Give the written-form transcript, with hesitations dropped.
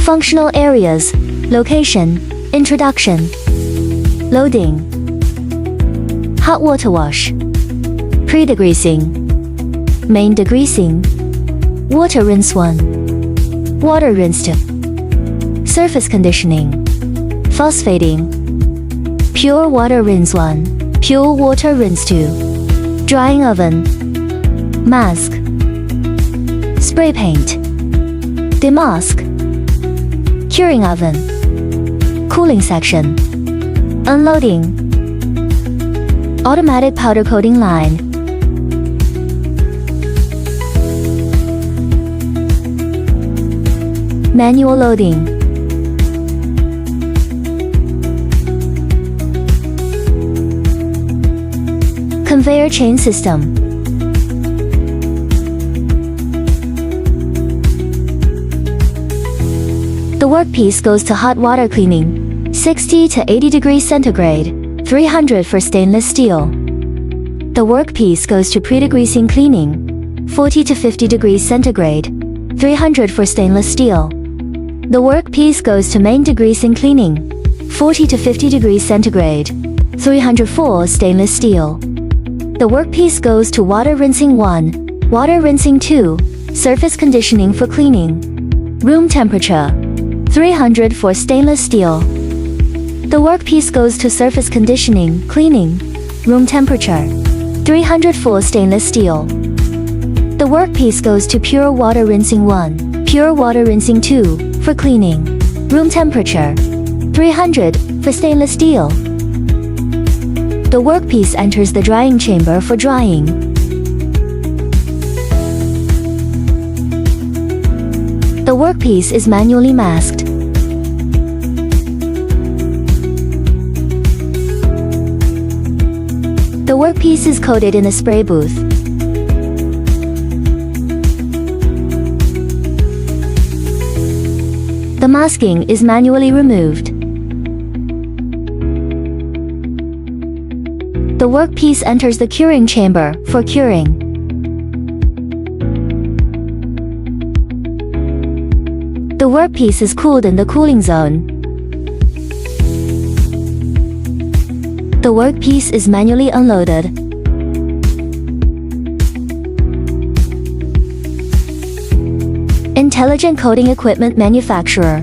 Functional areas, location, introduction, loading, hot water wash, pre-degreasing, main degreasing, water rinse 1, water rinse 2, surface conditioning, phosphating, pure water rinse 1, pure water rinse 2, drying oven, mask, spray paint, demask, curing oven, cooling section, unloading, automatic powder coating line, manual loading, conveyor chain system, the workpiece goes to hot water cleaning, 60 to 80 degrees centigrade, 300 for stainless steel. The workpiece goes to pre-degreasing cleaning, 40 to 50 degrees centigrade, 300 for stainless steel. The workpiece goes to main degreasing cleaning, 40 to 50 degrees centigrade, 300 for stainless steel. The workpiece goes to water rinsing 1, water rinsing 2, surface conditioning for cleaning, room temperature, 300 for stainless steel. The workpiece goes to surface conditioning, cleaning, room temperature, 300 for stainless steel. The workpiece goes to pure water rinsing 1, pure water rinsing 2, for cleaning, room temperature, 300 for stainless steel. The workpiece enters the drying chamber for drying. The workpiece is manually masked. The workpiece is coated in a spray booth. The masking is manually removed. The workpiece enters the curing chamber for curing. The workpiece is cooled in the cooling zone. The workpiece is manually unloaded. Intelligent coating equipment manufacturer.